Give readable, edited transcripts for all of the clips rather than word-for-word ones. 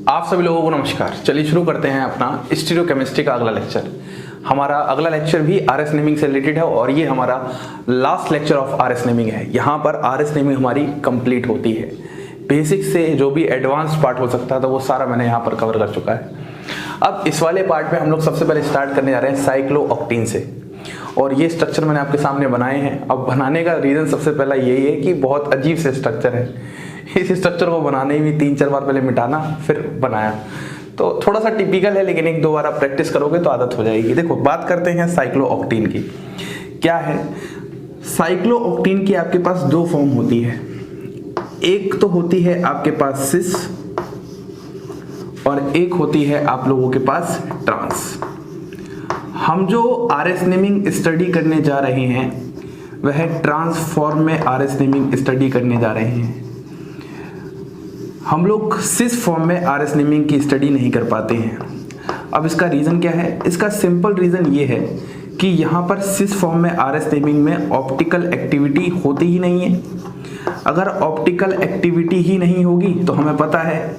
आप सभी लोगों को नमस्कार। चलिए शुरू करते हैं अपना स्टीरियोकेमिस्ट्री का अगला लेक्चर। हमारा अगला लेक्चर भी आरएस नेमिंग से रिलेटेड है और ये हमारा last lecture of RS naming है। यहाँ पर आरएस नेमिंग हमारी कंप्लीट होती है। बेसिक से जो भी एडवांस पार्ट हो सकता था वो सारा मैंने यहाँ पर कवर कर चुका है। अब इस वाले पार्ट में हम लोग सबसे पहले स्टार्ट करने जा रहे हैं साइक्लोऑक्टेन से, और ये स्ट्रक्चर मैंने आपके सामने बनाए हैं। अब बनाने का रीज़न सबसे पहला यही है कि बहुत अजीब से स्ट्रक्चर है। इस स्ट्रक्चर को बनाने में 3-4 बार पहले मिटाना फिर बनाया, तो थोड़ा सा टिपिकल है, लेकिन 1-2 बार आप प्रैक्टिस करोगे तो आदत हो जाएगी। देखो बात करते हैं साइक्लोऑक्टेन की। क्या है साइक्लोऑक्टेन की? आपके पास 2 फॉर्म होती है। एक तो होती है आपके पास सिस और एक होती है आप लोगों के पास ट्रांस। हम जो आरएस नेमिंग स्टडी करने जा रहे हैं वह ट्रांस फॉर्म में आरएस नेमिंग स्टडी करने जा रहे हैं। हम लोग सिस फॉर्म में आरएस नेमिंग की स्टडी नहीं कर पाते हैं। अब इसका रीज़न क्या है? इसका सिंपल रीज़न ये है कि यहाँ पर सिस फॉर्म में आरएस नेमिंग में ऑप्टिकल एक्टिविटी होती ही नहीं है। अगर ऑप्टिकल एक्टिविटी ही नहीं होगी तो हमें पता है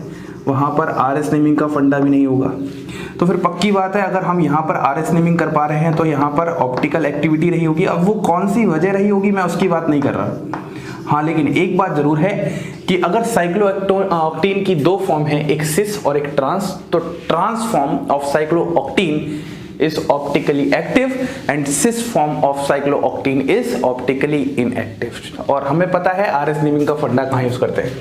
वहाँ पर आरएस नेमिंग का फंडा भी नहीं होगा। तो फिर पक्की बात है, अगर हम यहाँ पर आरएस नेमिंग कर पा रहे हैं तो यहाँ पर ऑप्टिकल एक्टिविटी रही होगी। अब वो कौन सी वजह रही होगी मैं उसकी बात नहीं कर रहा। हाँ, लेकिन एक बात जरूर है कि अगर साइक्लोऑक्टेन की 2 फॉर्म है, एक सिस और एक ट्रांस, तो trans form of cyclooctane is optically active and cis form of cyclooctane is optically inactive. और हमें पता है आरएस नेमिंग का फंडा कहाँ यूज करते हैं।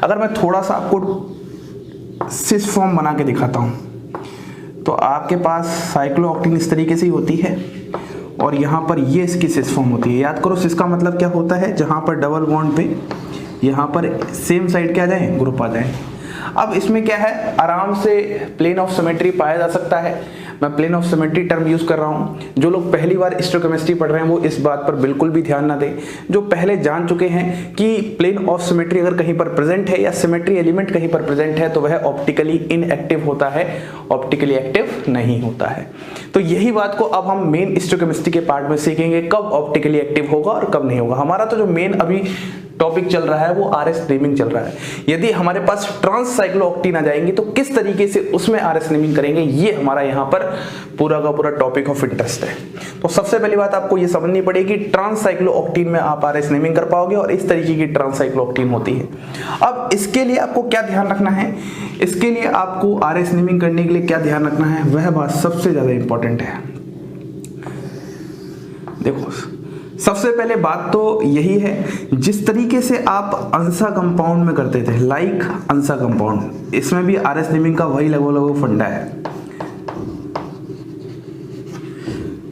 अगर मैं थोड़ा सा आपको सिस फॉर्म बना के दिखाता हूँ तो आपके पास साइक्लोऑक्टेन इस तरीके से ही होती है और यहाँ पर ये इसकी सिस फॉर्म होती है। याद करो सिस का मतलब क्या होता है? जहाँ पर डबल बॉन्ड पे यहाँ पर सेम साइड क्या आ जाए, ग्रुप आ जाए। अब इसमें क्या है, आराम से प्लेन ऑफ सिमेट्री पाया जा सकता है। मैं plane of symmetry term use कर रहा हूँ। जो लोग पहली बार स्टीरियोकेमिस्ट्री पढ़ रहे हैं वो इस बात पर बिल्कुल भी ध्यान ना दें। जो पहले जान चुके हैं कि प्लेन ऑफ सिमेट्री अगर कहीं पर प्रेजेंट है या सिमेट्री एलिमेंट कहीं पर प्रेजेंट है तो वह ऑप्टिकली इनएक्टिव होता है, ऑप्टिकली एक्टिव नहीं होता है। तो यही बात को अब हम मेन स्टीरियोकेमिस्ट्री के पार्ट में सीखेंगे, कब ऑप्टिकली एक्टिव होगा और कब नहीं होगा। हमारा तो जो मेन अभी टॉपिक चल रहा है वो आरएस नेमिंग चल रहा है। यदि हमारे पास ट्रांस साइक्लोऑक्टेन आ जाएंगे तो किस तरीके से उसमें आरएस नेमिंग करेंगे, ये हमारा यहाँ पर पूरा का पूरा टॉपिक ऑफ इंटरेस्ट है। तो सबसे पहली बात आपको ये समझनी पड़ेगी, ट्रांस साइक्लोऑक्टेन में आप आरएस नेमिंग कर पाओगे और इस तरीके की ट्रांस साइक्लोऑक्टेन होती है। अब इसके लिए आपको क्या ध्यान रखना है, इसके लिए आपको आरएस नेमिंग करने के लिए क्या ध्यान रखना है, वह बात सबसे ज्यादा इंपॉर्टेंट है। देखो सबसे पहले बात तो यही है, जिस तरीके से आप अंसा कंपाउंड में करते थे, लाइक अंसा कंपाउंड, इसमें भी आरएस नेमिंग का वही लगभग फंडा है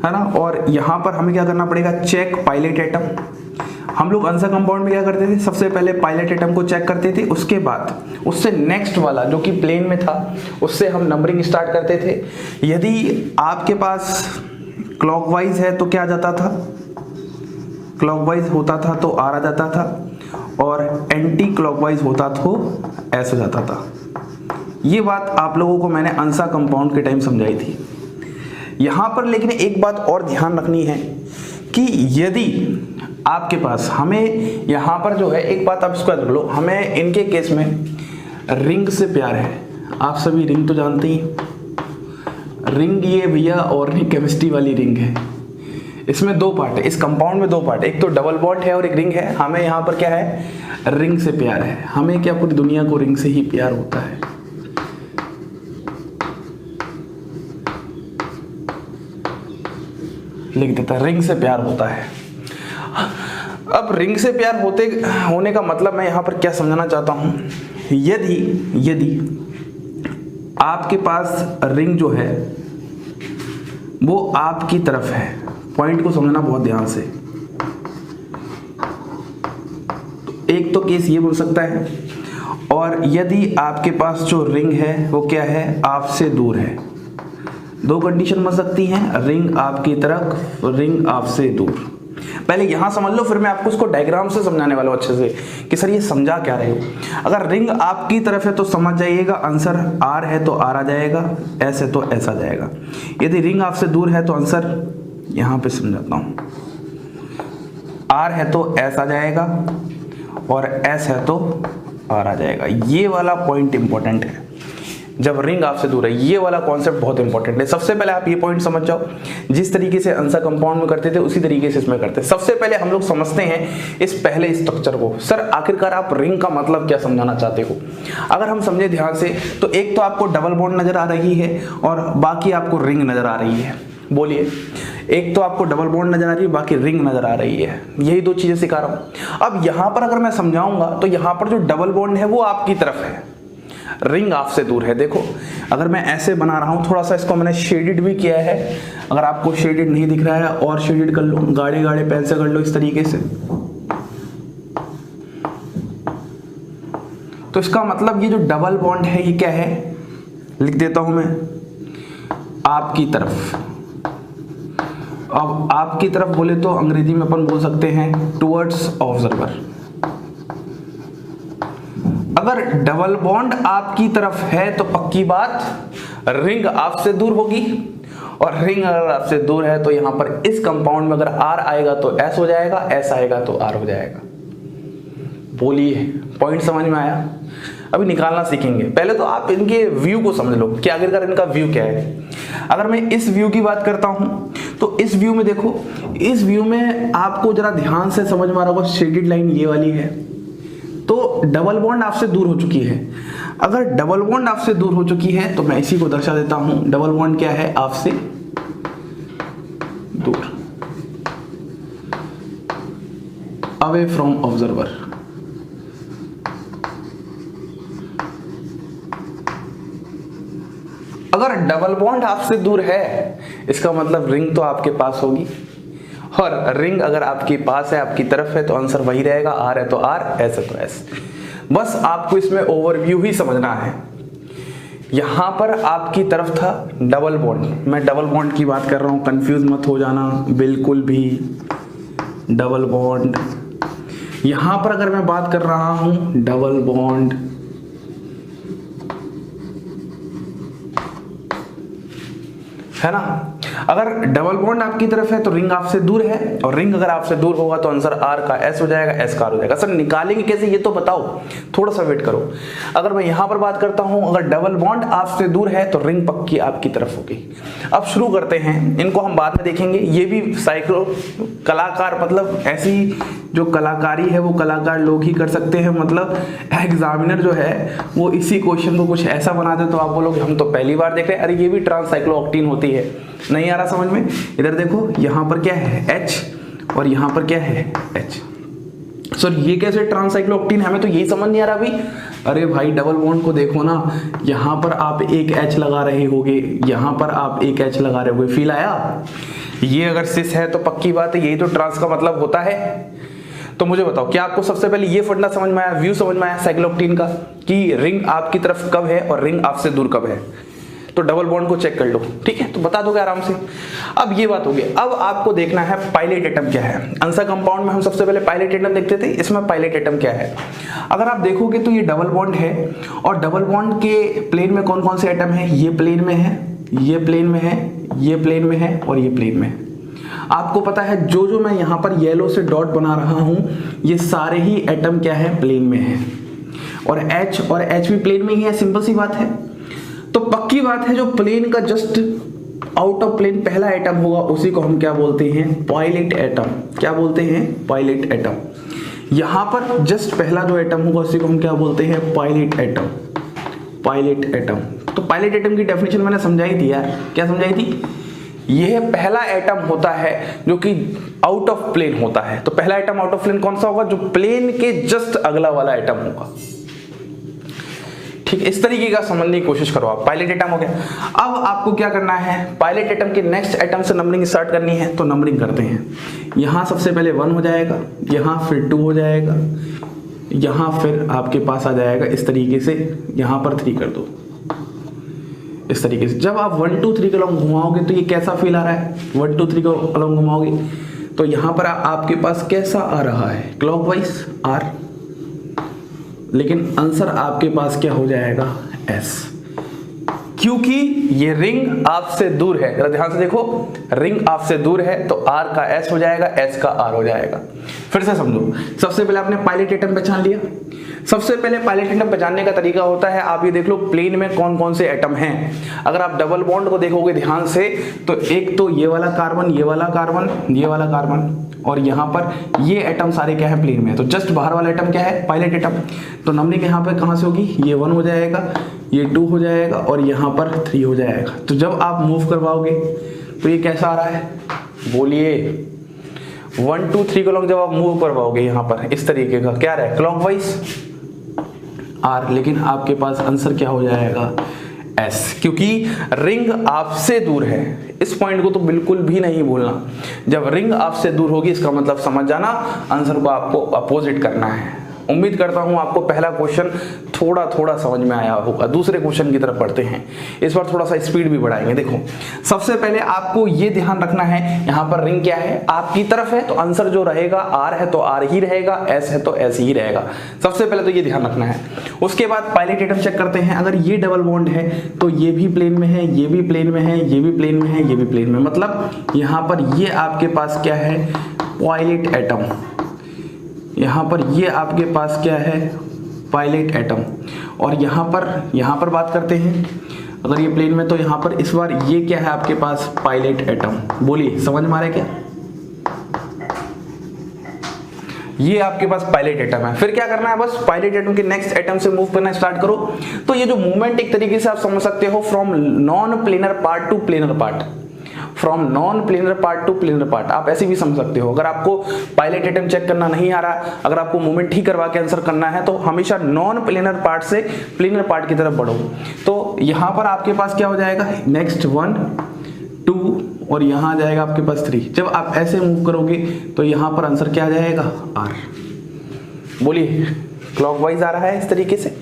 ना। और यहां पर हमें क्या करना पड़ेगा, चेक पायलट एटम। हम लोग अंसा कंपाउंड में क्या करते थे, सबसे पहले पायलट एटम को चेक करते थे, उसके बाद उससे नेक्स्ट वाला जो कि प्लेन में था उससे हम नंबरिंग स्टार्ट करते थे। यदि आपके पास क्लॉकवाइज है तो क्या आ जाता था, क्लॉकवाइज होता था तो आर आ जाता था, और एंटी क्लॉकवाइज होता तो एस हो जाता था। ये बात आप लोगों को मैंने अंसा कंपाउंड के टाइम समझाई थी। यहां पर लेकिन एक बात और ध्यान रखनी है कि यदि आपके पास, हमें यहां पर जो है एक बात आप इसको याद रख लो, हमें इनके केस में रिंग से प्यार है। आप सभी रिंग तो जानते ही, रिंग ये भैया ऑर्गेनिक केमिस्ट्री वाली रिंग है। इसमें 2 पार्ट है, इस कंपाउंड में 2 पार्ट है, एक तो डबल बॉन्ड है और एक रिंग है। हमें यहाँ पर क्या है, रिंग से प्यार है। हमें क्या, पूरी दुनिया को रिंग से ही प्यार होता है। लिख देता है, रिंग से प्यार होता है। अब रिंग से प्यार होने का मतलब मैं यहाँ पर क्या समझाना चाहता हूँ, यदि आपके पास रिंग जो है वो आपकी तरफ है, पॉइंट को समझना बहुत ध्यान से। तो एक तो केस ये बोल सकता है, और यदि आपके पास जो रिंग है वो क्या है, आपसे दूर है। 2 कंडीशन बन सकती हैं, रिंग आपकी तरफ, रिंग आपसे दूर। पहले यहां समझ लो, फिर मैं आपको उसको डायग्राम से समझाने वाला हूं अच्छे से कि सर ये समझा क्या रहे हो। अगर रिंग आपकी तरफ है तो समझ जाइएगा, आंसर आर है तो आर आ जाएगा, एस है तो एस आ जाएगा। यदि रिंग आपसे दूर है तो आंसर यहां पे समझाता हूं, आर है तो एस आ जाएगा और एस है तो आर आ जाएगा। ये वाला पॉइंट इंपॉर्टेंट है। जब रिंग आपसे दूर है। ये वाला कॉन्सेप्ट बहुत इंपॉर्टेंट है। सबसे पहले आप ये पॉइंट समझ जाओ, जिस तरीके से आंसर कंपाउंड में करते थे उसी तरीके से इसमें करते हैं। सबसे पहले हम लोग समझते हैं इस पहले स्ट्रक्चर को। सर आखिरकार आप रिंग का मतलब क्या समझाना चाहते हो? अगर हम समझे ध्यान से तो एक तो आपको डबल बॉन्ड नजर आ रही है और बाकी आपको रिंग नजर आ रही है। बोलिए, एक तो आपको डबल बॉन्ड नजर आ रही है, बाकी रिंग नजर आ रही है। यही दो चीजें सिखा रहा हूं। अब यहां पर अगर मैं समझाऊंगा तो यहां पर जो डबल बॉन्ड है वो आपकी तरफ है, रिंग आपसे दूर है। देखो अगर मैं ऐसे बना रहा हूं, थोड़ा सा इसको मैंने शेडेड भी किया है। अगर आपको शेडेड नहीं दिख रहा है और शेडेड कर लो, गाढ़े गाढ़े पेन से कर लो इस तरीके से। तो इसका मतलब ये जो डबल बॉन्ड है ये क्या है, लिख देता हूं मैं, आपकी तरफ। अब आपकी तरफ बोले तो अंग्रेजी में अपन बोल सकते हैं टुवर्ड्स ऑब्जर्वर। अगर डबल बॉन्ड आपकी तरफ है तो पक्की बात रिंग आपसे दूर होगी, और रिंग अगर आपसे दूर है तो यहां पर इस कंपाउंड में अगर आर आएगा तो एस हो जाएगा, एस आएगा तो आर हो जाएगा। बोलिए, पॉइंट समझ में आया? अभी निकालना सीखेंगे। पहले तो आप इनके व्यू को समझ लो कि आखिरकार इनका व्यू क्या है। अगर मैं इस व्यू की बात करता हूं तो इस व्यू में देखो, इस व्यू में आपको जरा ध्यान से समझ में आ रहा होगा, शेडेड लाइन ये वाली है। तो डबल बॉन्ड आपसे दूर हो चुकी है। अगर डबल बॉन्ड आपसे दूर हो चुकी है तो मैं इसी को दर्शा देता हूं। डबल बॉन्ड क्या है? आपसे दूर, अवे फ्रॉम ऑब्जर्वर। अगर डबल बॉन्ड आपसे दूर है इसका मतलब रिंग तो आपके पास होगी, और रिंग अगर आपके पास है, आपकी तरफ है, तो आंसर वही रहेगा। आर है तो आर, एस है तो एस। बस आपको इसमें ओवरव्यू ही समझना है। यहां पर आपकी तरफ था डबल बॉन्ड, मैं डबल बॉन्ड की बात कर रहा हूं, कंफ्यूज मत हो जाना बिल्कुल भी। डबल बॉन्ड यहां पर अगर मैं बात कर रहा हूं, डबल बॉन्ड है ना। अगर डबल बॉन्ड आपकी तरफ है तो रिंग आपसे दूर है, और रिंग अगर आपसे दूर होगा तो आंसर आर का एस हो जाएगा, एस का आर हो जाएगा। सर निकालेंगे कैसे ये तो बताओ, थोड़ा सा वेट करो। अगर मैं यहां पर बात करता हूं, अगर डबल बॉन्ड आपसे दूर है तो रिंग पक्की आपकी तरफ होगी। अब शुरू करते हैं, इनको हम बाद में देखेंगे। ये भी साइक्लो कलाकार, मतलब ऐसी जो कलाकारी है वो कलाकार लोग ही कर सकते हैं। मतलब एग्जामिनर जो है वो इसी क्वेश्चन को कुछ ऐसा बना दे तो आप बोलोगे हम तो पहली बार देख रहे हैं, अरे ये भी ट्रांससाइक्लोऑक्टेन होती है। नहीं आ रहा समझ में? इधर देखो, यहां पर क्या है H और यहां पर क्या है H। सर ये कैसे ट्रांससाइक्लोऑक्टेन, हमें तो यही समझ नहीं आ रहा अभी। अरे भाई डबल बॉन्ड को देखो ना, यहां पर आप एक H लगा रहे होगे, यहां पर आप एक H लगा रहे होगे, फील आया? ये अगर सिस है तो पक्की बात है यही तो ट्रांस का मतलब होता है। तो मुझे बताओ, क्या आपको सबसे पहले ये फंडा समझ में आया, व्यू समझ में आया साइक्लोऑक्टेन का, कि रिंग आपकी तरफ कब है और रिंग आपसे दूर कब है? तो डबल बॉन्ड को चेक कर लो, ठीक है, तो बता दोगे आराम से। अब ये बात होगी, अब आपको देखना है पायलेट एटम क्या है। आंसर कंपाउंड में हम सबसे पहले पायलेट एटम देखते थे, इसमें पायलेट एटम क्या है। अगर आप देखोगे तो ये डबल बॉन्ड है, और डबल बॉन्ड के प्लेन में कौन कौन से एटम है? ये प्लेन में है, ये प्लेन में है, ये प्लेन में है, और ये प्लेन में है। आपको पता है जो जो मैं यहां पर येलो से डॉट बना रहा हूं, ये सारे ही एटम क्या है? प्लेन में है। और H भी प्लेन में ही है, सिंपल सी बात है। तो पक्की बात है जो प्लेन का जस्ट आउट ऑफ प्लेन पहला एटम होगा उसी को हम क्या बोलते हैं? Pilot atom. क्या बोलते हैं? Pilot atom. यहां पर जस्ट पहला जो एटम होगा उसी को हम क्या बोलते हैं? Pilot atom. Pilot atom. तो पायलेट एटम की डेफिनेशन मैंने समझाई थी यार, क्या समझाई थी? यह पहला एटम होता है जो कि आउट ऑफ प्लेन होता है। तो पहला एटम आउट ऑफ प्लेन कौन सा होगा? जो प्लेन के जस्ट अगला वाला एटम होगा। ठीक, इस तरीके का समझने की कोशिश करो आप। पायलेट एटम हो गया। अब आपको क्या करना है? पायलेट एटम के नेक्स्ट एटम से नंबरिंग स्टार्ट करनी है, तो नंबरिंग करते हैं। यहां सबसे पहले 1 हो जाएगा, यहां फिर 2 हो जाएगा, यहां फिर आपके पास आ जाएगा इस तरीके से, यहां पर 3 कर दो इस तरीके से। जब आप 1 2 3 कलम घुमाओगे तो ये कैसा फील आ रहा है? 1 2 3 कलम घुमाओगे तो यहां पर आपके पास कैसा आ रहा है? Clockwise are. लेकिन आंसर आपके पास क्या हो जाएगा? एस, क्योंकि ये रिंग आपसे दूर है। जरा ध्यान से देखो, रिंग आपसे दूर है तो आर का एस हो जाएगा, एस का आर हो जाएगा। फिर से समझो, सबसे पहले आपने पायलेट एटम पहचान लिया, सबसे पहले पायलट एटम पहचानने का तरीका होता है, आप ये देख लो प्लेन में कौन कौन से एटम हैं। अगर आप डबल बॉन्ड को देखोगे ध्यान से तो एक तो ये वाला कार्बन, ये वाला कार्बन, ये वाला कार्बन, और यहाँ पर ये एटम सारे क्या है प्लेन में। तो जस्ट बाहर वाला एटम क्या है, पायलट एटम। तो नंबरिंग यहाँ पे कहाँ से होगी, ये 1 हो जाएगा, ये 2 हो जाएगा और यहाँ पर 3 हो जाएगा। तो जब आप मूव करवाओगे तो ये कैसा आ रहा है, बोलिए 1 2 3 को जब आप मूव करवाओगे यहाँ पर इस तरीके का क्या रहा है, क्लॉकवाइज आर। लेकिन आपके पास आंसर क्या हो जाएगा, एस, क्योंकि रिंग आपसे दूर है। इस पॉइंट को तो बिल्कुल भी नहीं भूलना, जब रिंग आपसे दूर होगी इसका मतलब समझ जाना आंसर को आपको अपोजिट करना है। उम्मीद करता हूं आपको पहला क्वेश्चन थोड़ा थोड़ा समझ में आया होगा। दूसरे क्वेश्चन की तरफ बढ़ते हैं, इस बार थोड़ा सा स्पीड भी बढ़ाएंगे। देखो सबसे पहले आपको ये ध्यान रखना है, यहाँ पर रिंग क्या है, आपकी तरफ है, तो आंसर जो रहेगा आर है तो आर ही रहेगा, एस है तो एस ही रहेगा। सबसे पहले तो ये ध्यान रखना है। उसके बाद पायलट एटम चेक करते हैं। अगर ये डबल बॉन्ड है तो ये भी प्लेन में है, ये भी प्लेन में है, ये भी प्लेन में है, ये भी प्लेन में, मतलब यहाँ पर ये आपके पास क्या है, पायलट एटम। यहाँ पर ये आपके पास क्या है, पायलट एटम। और यहाँ पर बात करते हैं, अगर ये प्लेन में तो यहाँ पर इस बार ये क्या है आपके पास, पायलट एटम। बोलिए समझ में आ रहा है क्या, ये आपके पास पायलट एटम है। फिर क्या करना है, बस पायलट एटम के नेक्स्ट एटम से मूव करना स्टार्ट करो। तो ये जो मूवमेंट एक तरीके से आप समझ सकते हो, from non planar part two planar part, from non planar part two planar part, आप ऐसे भी समझ सकते हो। अगर आपको पायलट एटम चेक करना नहीं आ रहा, अगर आपको मूवमेंट ही करवा के आंसर करना है, तो हमेशा नॉन प्लेनर पार्ट से प्लेनर पार्ट की तरफ बढ़ो। तो यहां पर आपके पास क्या हो जाएगा, नेक्स्ट 1 2 और यहां आ जाएगा आपके पास 3। जब आप ऐसे मूव करोगे तो यहां पर आंसर क्या आ जाएगा, आर। बोलिए क्लॉकवाइज आ रहा है इस तरीके से।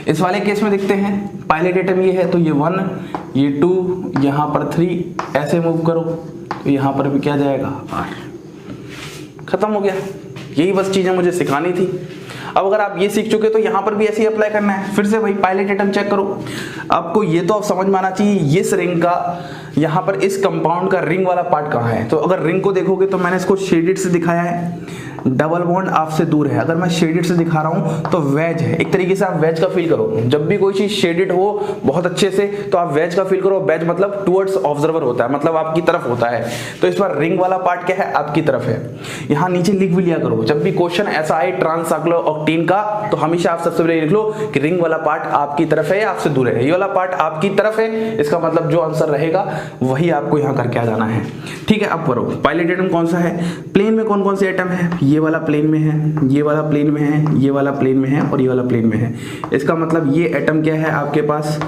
इस वाले केस में देखते हैं, पायलट एटम ये है तो ये 1, ये 2, यहाँ पर 3, ऐसे मूव करो तो यहाँ पर भी क्या जाएगा, आर। खत्म हो गया। यही बस चीजें मुझे सिखानी थी। अब अगर आप ये सीख चुके तो यहाँ पर भी ऐसे ही अप्लाई करना है। फिर से भाई पायलट एटम चेक करो। आपको ये तो अब समझ में आना चाहिए इस रिंग का, यहाँ पर इस कंपाउंड का रिंग वाला पार्ट कहाँ है। तो अगर रिंग को देखोगे तो मैंने इसको शेडेड से दिखाया है, डबल बॉन्ड आपसे दूर है। अगर मैं शेडेड से दिखा रहा हूं तो वेज है, एक तरीके से आप वेज का फील करो। जब भी कोई चीज शेडेड हो बहुत अच्छे से तो आप वेज का फील करो। वेज मतलब टुवर्ड्स ऑब्जर्वर होता है, मतलब आपकी तरफ होता है। तो इस बार रिंग वाला पार्ट क्या है, आपकी तरफ है। यहाँ नीचे लिख भी लिया करो, जब भी क्वेश्चन ऐसा आए ट्रांससाइक्लोऑक्टेन का तो हमेशा आप सबसे पहले लिख लो कि रिंग वाला पार्ट आपकी तरफ है या आपसे दूर है। ये वाला पार्ट आपकी तरफ है, इसका मतलब जो आंसर रहेगा वही आपको यहाँ करके आ जाना है। ठीक है, अब करो। पायलट एटम कौन सा है, प्लेन में कौन कौन से एटम है, ये वाला प्लेन में है, ये वाला प्लेन में है, ये वाला प्लेन में है और ये वाला प्लेन में है। इसका मतलब ये एटम क्या है आपके पास,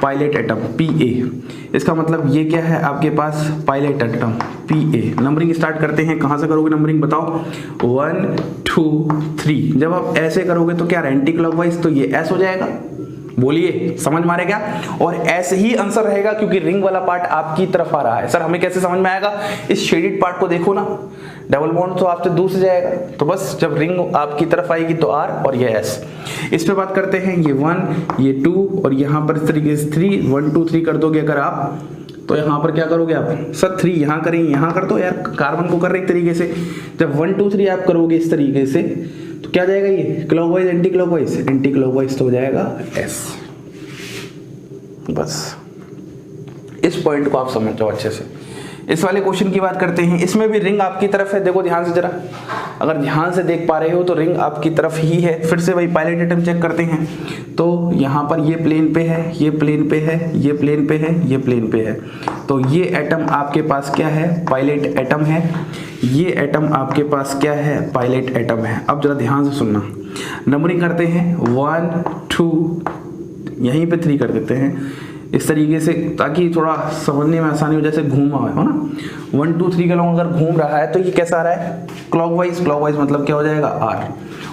पायलट एटम Pa। इसका मतलब ये क्या है आपके पास, pilot atom Pa। Numbering start करते हैं। कहां से करोगे नंबरिंग बताओ, 1 2 3। जब आप ऐसे करोगे तो क्या एंटी क्लॉकवाइज, तो ये S हो जाएगा। बोलिए समझ में आ रहा है क्या, और ऐसे ही आंसर रहेगा क्योंकि रिंग वाला पार्ट आपकी तरफ आ रहा है। सर हमें कैसे समझ में आएगा, इस शेडेड पार्ट को देखो ना, डबल बॉन्ड तो आपसे दूर से जाएगा, तो बस जब रिंग आपकी तरफ आएगी तो आर और ये एस। इस पे बात करते हैं, ये 1 ये 2 और यहाँ पर इस तरीके से 3, 1 2 3 कर दोगे अगर आप, तो यहाँ पर क्या करोगे आप, सर 3 यहाँ करेंगे, यहाँ कर दो यार, कार्बन को कर रहे एक तरीके से। जब 1 2 3 आप करोगे इस तरीके से तो क्या जाएगा, ये clockwise anti clockwise, anti clockwise तो हो जाएगा एस। बस इस पॉइंट को आप समझ जाओ अच्छे से। इस वाले क्वेश्चन की बात करते हैं, इसमें भी रिंग आपकी तरफ है। देखो ध्यान से जरा, अगर ध्यान से देख पा रहे हो तो रिंग आपकी तरफ ही है। फिर से भाई पायलट एटम चेक करते हैं, तो यहाँ पर ये प्लेन पे है, ये प्लेन पे है, ये प्लेन पे है, ये प्लेन पे है। तो ये एटम आपके पास क्या है, पायलट एटम है। ये एटम आपके पास क्या है, पायलट एटम है। अब जरा ध्यान से सुनना, नंबरिंग करते हैं 1 2, यहीं पे 3 कर देते हैं इस तरीके से, ताकि थोड़ा समझने में आसानी हो, जैसे घूमा हो ना, 1 2 3 के लोग अगर घूम रहा है तो ये कैसा आ रहा है, क्लॉकवाइज। क्लॉकवाइज मतलब क्या हो जाएगा, आर।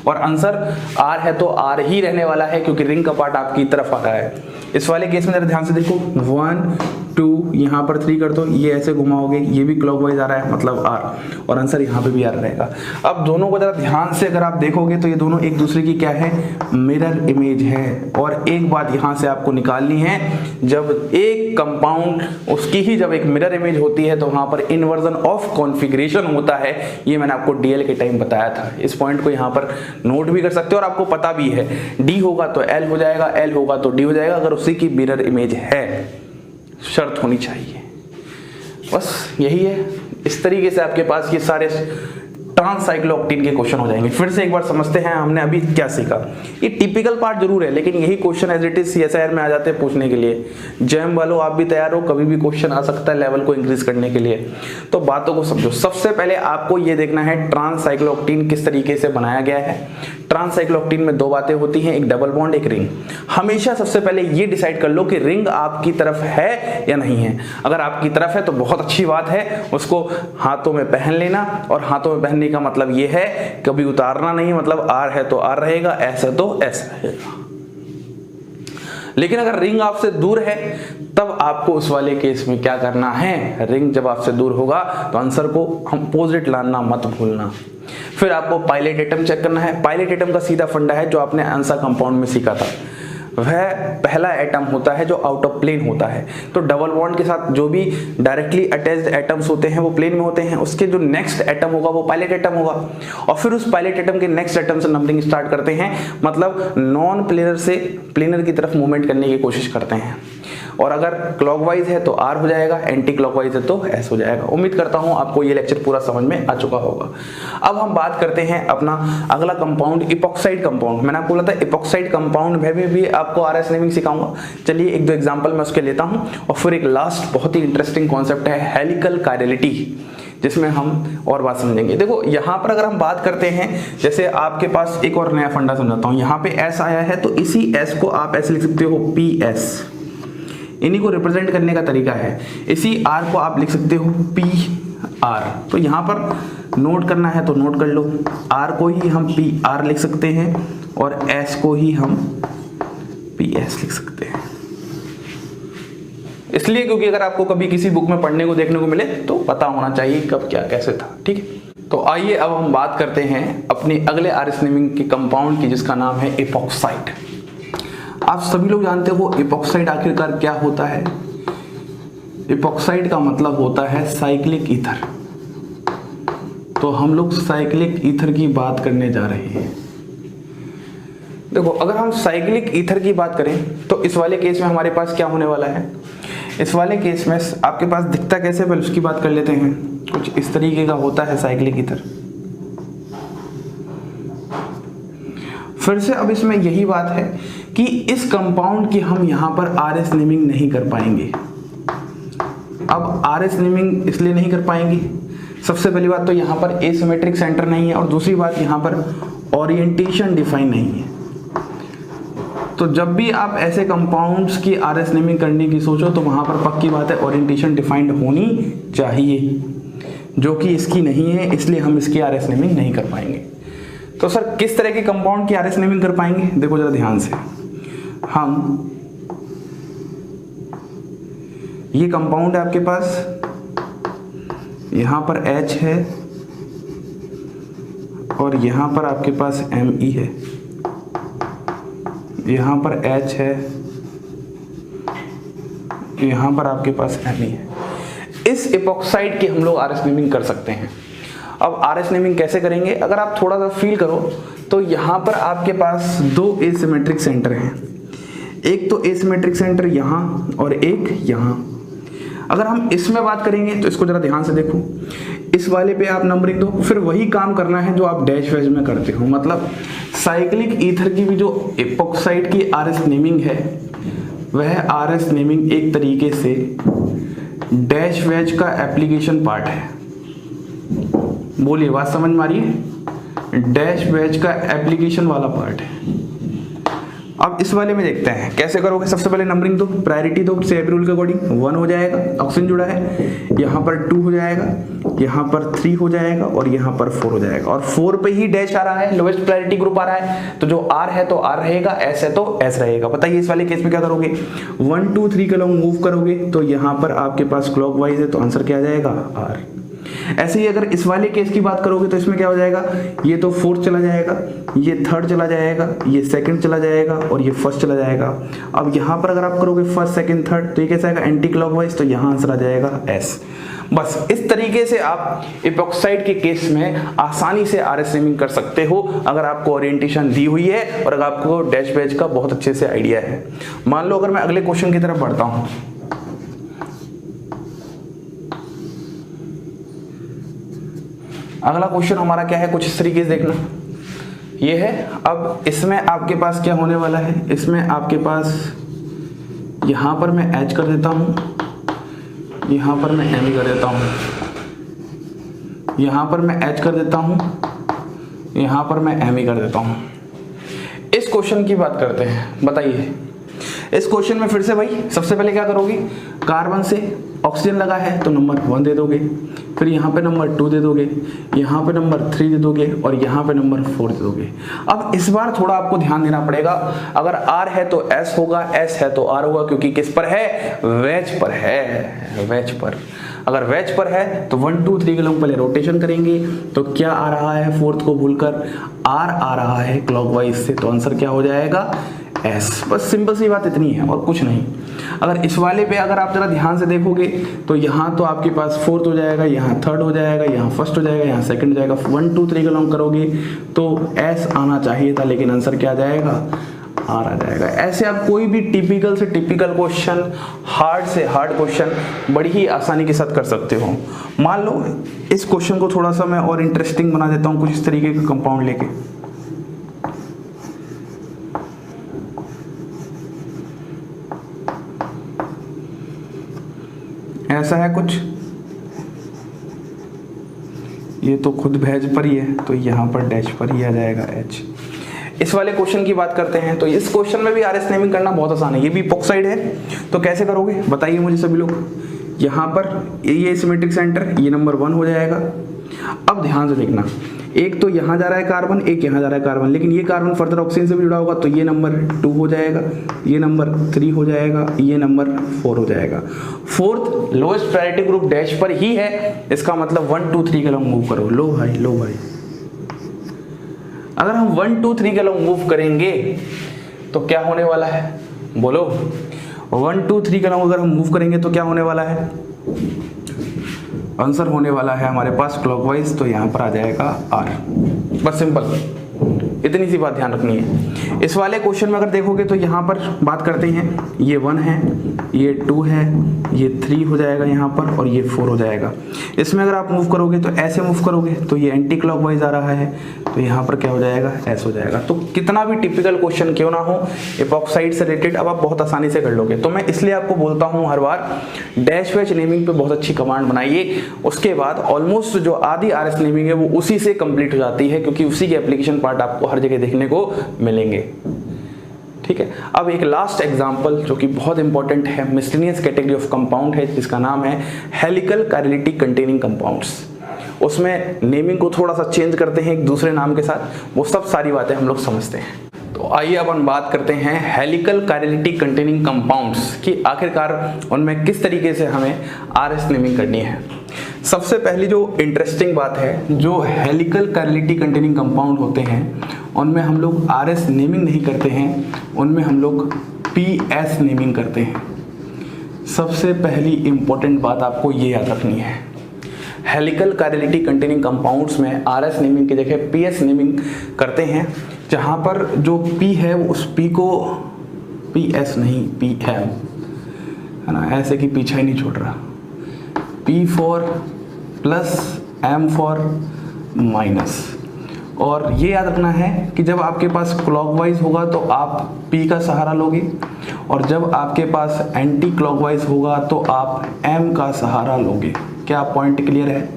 और आंसर आर है तो आर ही रहने वाला है क्योंकि रिंग का पार्ट आपकी तरफ आ रहा है। इस वाले केस में जरा ध्यान से देखो, 1 2, यहाँ पर 3 कर दो, ये ऐसे घुमाओगे, ये भी क्लॉकवाइज आ रहा है मतलब R, और आंसर यहाँ पे भी R रहेगा। अब दोनों को जरा ध्यान से अगर आप देखोगे तो ये दोनों एक दूसरे की क्या है, मिरर इमेज है। और एक बात यहाँ से आपको निकालनी है, जब एक कंपाउंड उसकी ही जब एक मिरर इमेज होती है तो वहाँ पर इन्वर्जन ऑफ कॉन्फ़िगरेशन होता है। ये मैंने आपको DL के टाइम बताया था, इस पॉइंट को यहाँ पर नोट भी कर सकते हो और आपको पता भी है, D होगा तो L हो जाएगा, L होगा तो D हो जाएगा, अगर उसी की मिरर इमेज है, शर्त होनी चाहिए। बस यही है। इस तरीके से आपके पास ये सारे ट्रांससाइक्लोऑक्टेन के क्वेश्चन हो जाएंगे। फिर से एक बार समझते हैं हमने अभी क्या सीखा। ये टिपिकल पार्ट जरूर है, लेकिन यही question as it is CSIR में आ जाते हैं पूछने के लिए। जैम वालों आप भी तैयार हो, कभी भी क्वेश्चन आ सकता है लेवल को इंक्रीज करने के लिए। तो बातों को समझो। सबसे पहले आपको ये देखना है ट्रांससाइक्लोऑक्टेन किस तरीके से बनाया गया है। ट्रांससाइक्लोऑक्टेन में दो बातें होती हैं, एक डबल बॉन्ड, एक रिंग। हमेशा सबसे पहले ये डिसाइड कर लो कि रिंग आपकी तरफ है या नहीं है। अगर आपकी तरफ है तो बहुत अच्छी बात है, उसको हाथों में पहन लेना। और हाथों में पहनने का मतलब ये है कभी उतारना नहीं, मतलब R है तो R रहेगा, S है तो S रहेगा। लेकिन अगर रिंग आपसे दूर है तब आपको उस वाले केस में क्या करना है, रिंग जब आपसे दूर होगा तो आंसर को हम अपोजिट लाना मत भूलना। फिर आपको पायलट एटम चेक करना है। पायलट एटम का सीधा फंडा है जो आपने आंसर कंपाउंड में सीखा था, वह पहला एटम होता है जो आउट ऑफ प्लेन होता है। तो डबल बॉन्ड के साथ जो भी डायरेक्टली अटैच्ड एटम्स होते हैं वो प्लेन में होते हैं, उसके जो नेक्स्ट एटम होगा वो पायलट एटम होगा। और फिर उस पायलट एटम के नेक्स्ट एटम से नंबरिंग स्टार्ट करते हैं, मतलब नॉन प्लेनर से प्लेनर की तरफ मूवमेंट करने की कोशिश करते हैं। और अगर क्लॉकवाइज है तो R हो जाएगा, एंटी क्लॉकवाइज है तो S हो जाएगा। उम्मीद करता हूं आपको ये लेक्चर पूरा समझ में आ चुका होगा। अब हम बात करते हैं अपना अगला कंपाउंड, इपॉक्साइड कंपाउंड। मैंने आपको बोला था इपॉक्साइड कंपाउंड में भी आपको RS नेमिंग सिखाऊंगा। चलिए एक दो एग्जांपल मैं उसके लेता हूं, और फिर एक लास्ट बहुत ही इंटरेस्टिंग कॉन्सेप्ट है हेलिकल कायरलिटी, जिसमें हम और बात समझेंगे। देखो यहाँ पर अगर हम बात करते हैं, जैसे आपके पास एक और नया फंडा समझाता हूँ। यहाँ पे S आया है तो इसी S को आप ऐसे लिख सकते हो PS, इन्हीं को रिप्रेजेंट करने का तरीका है। इसी R को आप लिख सकते हो PR। तो यहाँ पर नोट करना है तो नोट कर लो, R को ही हम PR लिख सकते हैं और S को ही हम PS लिख सकते हैं। इसलिए क्योंकि अगर आपको कभी किसी बुक में पढ़ने को देखने को मिले तो पता होना चाहिए कब क्या कैसे था, ठीक है। तो आइए अब हम बात करते हैं अपने अगले RS नेमिंग के कंपाउंड की, जिसका नाम है इपॉक्साइड। आप सभी लोग जानते हो इपॉक्साइड आखिरकार क्या होता है। इपॉक्साइड का मतलब होता है साइक्लिक ईथर। तो हम लोग साइक्लिक ईथर की बात करने जा रहे हैं। देखो अगर हम साइक्लिक ईथर की बात करें तो इस वाले केस में हमारे पास क्या होने वाला है। इस वाले केस में आपके पास दिखता कैसे, पहले उसकी बात कर लेते हैं। कुछ इस तरीके का होता है साइक्लिक ईथर। फिर से अब इसमें यही बात है कि इस कंपाउंड की हम यहां पर RS नेमिंग नहीं कर पाएंगे। अब RS नेमिंग इसलिए नहीं कर पाएंगे, सबसे पहली बात तो यहां पर एसिमेट्रिक सेंटर नहीं है, और दूसरी बात यहां पर ओरिएंटेशन डिफाइन नहीं है। तो जब भी आप ऐसे कंपाउंड्स की RS नेमिंग करने की सोचो तो वहां पर पक्की बात है ओरिएंटेशन डिफाइंड होनी चाहिए, जो कि इसकी नहीं है, इसलिए हम इसकी RS नेमिंग नहीं कर पाएंगे। तो सर किस तरह के कंपाउंड की RS नेमिंग कर पाएंगे, देखो जरा ध्यान से। हम ये कंपाउंड है आपके पास, यहां पर H है और यहां पर आपके पास Me है, यहां पर H है, यहां पर आपके पास Me है। इस इपॉक्साइड की हम लोग RS नेमिंग कर सकते हैं। अब RS नेमिंग कैसे करेंगे, अगर आप थोड़ा सा फील करो तो यहाँ पर आपके पास दो एसिमेट्रिक सेंटर हैं। एक तो एसिमेट्रिक सेंटर यहाँ और एक यहाँ। अगर हम इसमें बात करेंगे तो इसको जरा ध्यान से देखो, इस वाले पे आप नंबरिंग दो, फिर वही काम करना है जो आप डैश वेज में करते हो। मतलब साइक्लिक ईथर की भी जो इपॉक्साइड की RS नेमिंग है, वह RS नेमिंग एक तरीके से डैश वेज का एप्लीकेशन पार्ट है। बोलिए बात समझ में आ रही है, डैश वेज का एप्लीकेशन वाला पार्ट है। अब इस वाले में देखते हैं कैसे करोगे। सबसे पहले नंबरिंग दो, प्रायोरिटी दो, सेब रूल के अकॉर्डिंग 1 हो जाएगा, ऑक्सीजन जुड़ा है, यहाँ पर 2 हो जाएगा, यहाँ पर 3 हो जाएगा और यहाँ पर 4 हो जाएगा, और 4 पे ही डैश आ रहा है, लोएस्ट प्रायोरिटी ग्रुप आ रहा है, तो जो R है तो R रहेगा, S है तो S रहेगा। बताइए इस वाले केस में क्या करोगे, 1 2 3 के अलॉन्ग मूव करोगे तो यहाँ पर आपके पास क्लॉकवाइज है तो आंसर क्या आ जाएगा R। ऐसे ही अगर इस वाले केस की बात करोगे तो इसमें क्या हो जाएगा, ये तो 4th चला जाएगा, ये 3rd चला जाएगा, ये 2nd चला जाएगा और ये 1st चला जाएगा। अब यहाँ पर अगर आप करोगे 1st 2nd 3rd तो ये कैसा आएगा, एंटी क्लॉकवाइज, तो यहाँ आंसर आ जाएगा S। बस इस तरीके से आप इपॉक्साइड के केस में आसानी से RS नेमिंग कर सकते हो अगर आपको ओरिएंटेशन दी हुई है और अगर आपको डैश बैच का बहुत अच्छे से आइडिया है। मान लो अगर मैं अगले क्वेश्चन की तरफ बढ़ता हूं, अगला क्वेश्चन हमारा क्या है, कुछ इस तरीके से देखना ये है। अब इसमें आपके पास क्या होने वाला है, इसमें आपके पास यहां पर मैं H कर देता हूं, यहां पर मैं M कर देता हूं, यहां पर मैं H कर देता हूं, यहां पर मैं M कर देता हूं। इस क्वेश्चन की बात करते हैं। बताइए इस क्वेश्चन में फिर से भाई सबसे पहले क्या करोगे, कार्बन से ऑक्सीजन लगा है तो नंबर 1 दे दोगे, फिर यहाँ पे नंबर 2 दे दोगे, यहाँ पे नंबर 3 दे दोगे और यहाँ पे नंबर 4 दे दोगे। अब इस बार थोड़ा आपको ध्यान देना पड़ेगा, अगर R है तो S होगा, S है तो R होगा, क्योंकि किस पर है, वेज पर है, वेज पर। अगर वेज पर है तो 1 2 3 के लोग पहले रोटेशन करेंगे तो क्या आ रहा है, 4th को भूलकर R आ रहा है क्लॉकवाइज से, तो आंसर क्या हो जाएगा, S। बस सिंपल सी बात इतनी है और कुछ नहीं। अगर इस वाले पे अगर आप जरा ध्यान से देखोगे तो यहाँ तो आपके पास 4th हो जाएगा, यहाँ 3rd हो जाएगा, यहाँ 1st हो जाएगा, यहाँ 2nd हो जाएगा। 1 2 3 के लॉन्ग करोगे तो S आना चाहिए था, लेकिन आंसर क्या आ जाएगा, R आ जाएगा। ऐसे आप कोई भी टिपिकल से टिपिकल क्वेश्चन, हार्ड से हार्ड क्वेश्चन बड़ी ही आसानी के साथ कर सकते हो। मान लो इस क्वेश्चन को थोड़ा सा मैं और इंटरेस्टिंग बना देता हूँ कुछ इस तरीके का कंपाउंड लेके। ऐसा है कुछ, ये तो खुद भेज पर ही है तो यहाँ पर डैश पर ही आ जाएगा H। इस वाले क्वेश्चन की बात करते हैं तो इस क्वेश्चन में भी RS नेमिंग करना बहुत आसान है, ये भी इपॉक्साइड है, तो कैसे करोगे बताइए मुझे सभी लोग। यहाँ पर ये सिमेट्रिक सेंटर, ये नंबर 1 हो जाएगा। अब ध्यान से देखना, एक तो यहाँ जा रहा है कार्बन, एक यहाँ जा रहा है कार्बन, लेकिन ये कार्बन फर्दर ऑक्सीजन से भी जुड़ा होगा तो ये नंबर 2 हो जाएगा, ये नंबर 3 हो जाएगा, ये नंबर 4 हो जाएगा। 4th lowest priority group dash पर ही है, इसका मतलब 1 2 3 के लॉन्ग मूव करो। लो भाई, लो भाई, अगर हम 1 2 3 के लॉन्ग मूव करेंगे तो क्या होने वाला है, बोलो। 1 2 3 के लॉन्ग अगर हम मूव करेंगे तो क्या होने वाला है, आंसर होने वाला है हमारे पास क्लॉकवाइज, तो यहाँ पर आ जाएगा R। बस सिंपल, इतनी सी बात ध्यान रखनी है। इस वाले क्वेश्चन में अगर देखोगे तो यहाँ पर बात करते हैं, ये 1 है, ये 2 है, ये 3 हो जाएगा यहाँ पर और ये 4 हो जाएगा। इसमें अगर आप मूव करोगे तो ऐसे मूव करोगे तो ये एंटी क्लॉकवाइज आ रहा है, तो यहाँ पर क्या हो जाएगा, S हो जाएगा। तो कितना भी टिपिकल क्वेश्चन क्यों ना हो इपॉक्साइड से रिलेटेड, अब आप बहुत आसानी से कर लोगे। तो मैं इसलिए आपको बोलता हूँ हर बार डैश वैच नेमिंग पे बहुत अच्छी कमांड बनाइए, उसके बाद ऑलमोस्ट जो आधी RS नेमिंग है वो उसी से कंप्लीट हो जाती है, क्योंकि उसी के एप्लीकेशन पार्ट आपको हर जगह देखने को मिलेंगे। ठीक है, अब एक लास्ट एग्जांपल जो कि बहुत इंपॉर्टेंट है, मिसलेनियस कैटेगरी ऑफ कंपाउंड है, जिसका नाम है हेलिकल कैटालिटिक कंटेनिंग कंपाउंड्स। उसमें नेमिंग को थोड़ा सा चेंज करते हैं एक दूसरे नाम के साथ, वो सब सारी बातें हम लोग समझते हैं। तो आइए अब हम बात करते हैं हेलिकल कैटालिटिक कंटेनिंग कंपाउंड्स की, आखिरकार उनमें किस तरीके से हमें RS नेमिंग करनी है। सबसे पहली जो इंटरेस्टिंग बात है, जो हेलिकल कैटालिटिक कंटेनिंग कंपाउंड होते हैं उनमें हम लोग RS नेमिंग नहीं करते हैं, उनमें हम लोग PS नेमिंग करते हैं। सबसे पहली इंपॉर्टेंट बात आपको ये याद रखनी है, हेलिकल कैटालिटिक कंटेनिंग कंपाउंड्स में RS नेमिंग की जगह PS नेमिंग करते हैं, जहाँ पर जो P है उस P को PS नहीं PM है ना, ऐसे कि पीछा ही नहीं छोड़ रहा, P for plus M for minus. और ये याद रखना है कि जब आपके पास क्लॉकवाइज होगा तो आप P का सहारा लोगे, और जब आपके पास एंटी क्लॉकवाइज होगा तो आप M का सहारा लोगे। क्या पॉइंट क्लियर है,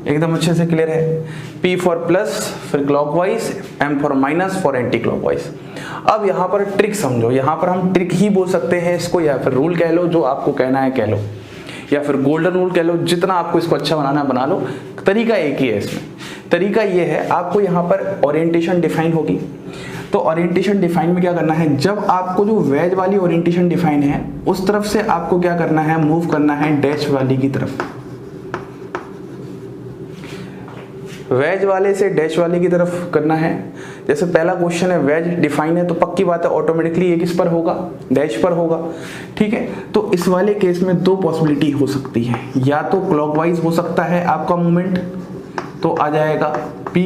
एकदम अच्छे से क्लियर है। P फॉर प्लस, फिर clockwise, M for minus, for anti clockwise. अब यहाँ पर ट्रिक समझो, यहाँ पर हम ट्रिक ही बोल सकते हैं इसको, या फिर रूल कह लो, जो आपको कहना है कह लो। या फिर गोल्डन रूल कह लो, जितना आपको इसको अच्छा बनाना बना लो, तरीका एक ही है इसमें। तरीका ये है, आपको यहाँ पर ओरिएंटेशन डिफाइन होगी, तो ओरिएंटेशन डिफाइन में क्या करना है, जब आपको जो वेज वाली ओरिएंटेशन डिफाइन है उस तरफ से आपको क्या करना है, मूव करना है डैश वाली की तरफ। वेज वाले से डैश वाले की तरफ करना है। जैसे पहला क्वेश्चन है वेज डिफाइन है, तो पक्की बात है ऑटोमेटिकली ये किस पर होगा, डैश पर होगा, ठीक है। तो इस वाले केस में दो पॉसिबिलिटी हो सकती है, या तो क्लॉकवाइज हो सकता है आपका मूवमेंट, तो आ जाएगा P,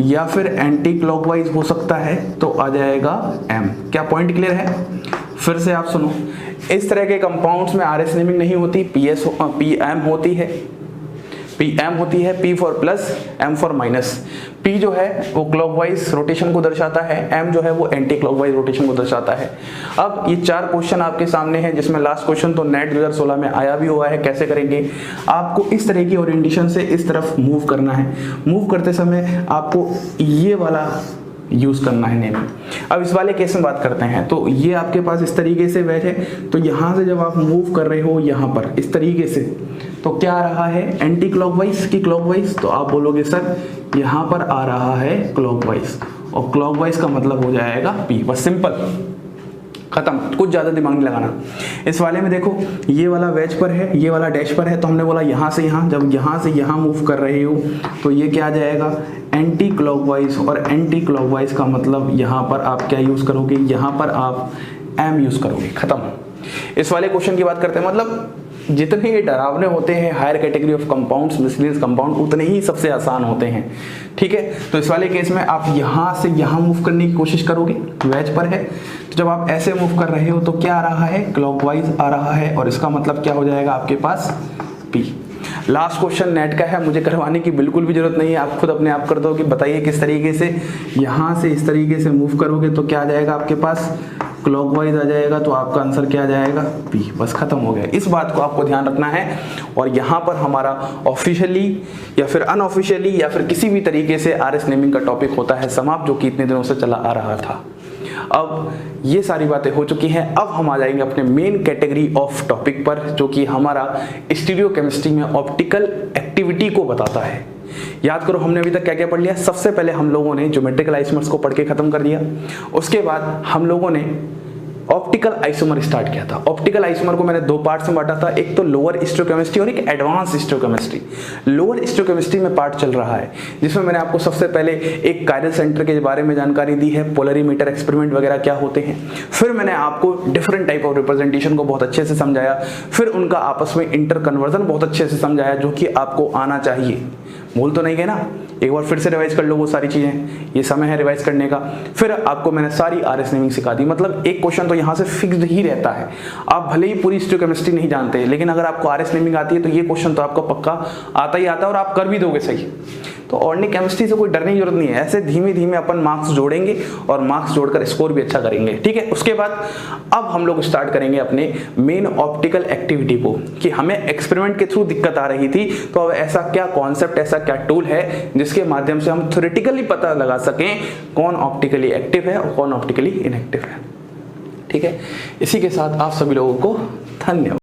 या फिर एंटी क्लॉकवाइज हो सकता है तो आ जाएगा M। क्या पॉइंट क्लियर है? फिर से आप सुनो, इस तरह के कंपाउंड्स में RS नेमिंग नहीं होती, PM होती है, PM होती है, P for plus, M for minus. P जो है वो क्लॉकवाइज रोटेशन को दर्शाता है, M जो है वो एंटी क्लॉकवाइज रोटेशन को दर्शाता है। अब ये 4 क्वेश्चन आपके सामने हैं, जिसमें लास्ट क्वेश्चन तो नेट 2016 में आया भी हुआ है। कैसे करेंगे, आपको इस तरह की ओरिएंटेशन से इस तरफ मूव करना है। मूव करते समय आपको ये वाला यूज करना है नेम। अब इस वाले केस में बात करते हैं, तो ये आपके पास इस तरीके से वेज है, तो यहाँ से जब आप मूव कर रहे हो यहाँ पर इस तरीके से, तो क्या आ रहा है, एंटी क्लॉकवाइज की क्लॉकवाइज, तो आप बोलोगे सर यहाँ पर आ रहा है क्लॉकवाइज, और क्लॉकवाइज का मतलब हो जाएगा P। बस सिंपल, खत्म, कुछ ज्यादा दिमाग नहीं लगाना। इस वाले में देखो ये वाला वेज पर है, ये वाला डैश पर है, तो हमने बोला यहाँ से यहाँ, जब यहाँ से यहाँ मूव कर रहे हो तो ये क्या आ जाएगा, एंटी क्लॉकवाइज, और एंटी क्लॉकवाइज का मतलब यहाँ पर आप क्या यूज करोगे, यहाँ पर आप M यूज करोगे, खत्म। इस वाले क्वेश्चन की बात करते हैं, मतलब जितने ये डरावने होते हैं higher category of compounds, miscellaneous compound, उतने ही सबसे आसान होते हैं, ठीक है। तो इस वाले केस में आप यहाँ से यहाँ मूव करने की कोशिश करोगे, वेज पर है, तो जब आप ऐसे मूव कर रहे हो तो क्या आ रहा है, क्लॉकवाइज आ रहा है, और इसका मतलब क्या हो जाएगा आपके पास P। लास्ट क्वेश्चन नेट का है, मुझे करवाने की बिल्कुल भी जरूरत नहीं है, आप खुद अपने आप कर दोगे। बताइए किस तरीके से, यहाँ से इस तरीके से मूव करोगे तो क्या आ जाएगा आपके पास, क्लॉकवाइज आ जाएगा, तो आपका आंसर क्या आ जाएगा, P। बस खत्म हो गया। इस बात को आपको ध्यान रखना है, और यहाँ पर हमारा ऑफिशियली या फिर अनऑफिशियली या फिर किसी भी तरीके से RS नेमिंग का टॉपिक होता है समाप्त, जो कि इतने दिनों से चला आ रहा था। अब ये सारी बातें हो चुकी हैं, अब हम आ जाएंगे अपने मेन कैटेगरी ऑफ टॉपिक पर, जो कि हमारा स्टीरियोकेमिस्ट्री में ऑप्टिकल एक्टिविटी को बताता है। याद करो हमने अभी तक क्या क्या पढ़ लिया। सबसे पहले हम लोगों ने ज्योमेट्रिकल आइसोमर्स को पढ़ के खत्म कर दिया, उसके बाद हम लोगों ने ऑप्टिकल आइसोमर स्टार्ट किया था। ऑप्टिकल आइसोमर को मैंने 2 पार्ट्स में बांटा था, एक तो लोअर स्टीरियोकेमिस्ट्री और एक एडवांस स्टीरियोकेमिस्ट्री। लोअर स्टीरियोकेमिस्ट्री में पार्ट चल रहा है, जिसमें मैंने आपको सबसे पहले एक कायरल सेंटर के बारे में जानकारी दी है, पोलरीमीटर एक्सपेरिमेंट वगैरह क्या होते हैं। फिर मैंने आपको डिफरेंट टाइप ऑफ रिप्रेजेंटेशन को बहुत अच्छे से समझाया, फिर उनका आपस में इंटर कन्वर्जन बहुत अच्छे से समझाया, जो कि आपको आना चाहिए। भूल तो नहीं गए ना, एक बार फिर से रिवाइज कर लो वो सारी चीजें, ये समय है रिवाइज करने का। फिर आपको मैंने सारी RS नेमिंग सिखा दी, मतलब एक क्वेश्चन तो यहाँ से फिक्स्ड ही रहता है। आप भले ही पूरी स्टीरियोकेमिस्ट्री नहीं जानते, लेकिन अगर आपको RS नेमिंग आती है तो ये क्वेश्चन तो आपको पक्का आता ही आता है, और आप कर भी दोगे सही। तो ऑर्गेनिक केमिस्ट्री से कोई डरने की जरूरत नहीं है, ऐसे धीमे धीमे अपन मार्क्स जोड़ेंगे और मार्क्स जोड़कर स्कोर भी अच्छा करेंगे, ठीक है। उसके बाद अब हम लोग स्टार्ट करेंगे अपने मेन ऑप्टिकल एक्टिविटी को, कि हमें एक्सपेरिमेंट के थ्रू दिक्कत आ रही थी, तो अब ऐसा क्या कॉन्सेप्ट, ऐसा क्या टूल है जिसके माध्यम से हम थ्योरेटिकली पता लगा सकें कौन ऑप्टिकली एक्टिव है और कौन ऑप्टिकली इनएक्टिव है, ठीक है। इसी के साथ आप सभी लोगों को धन्यवाद।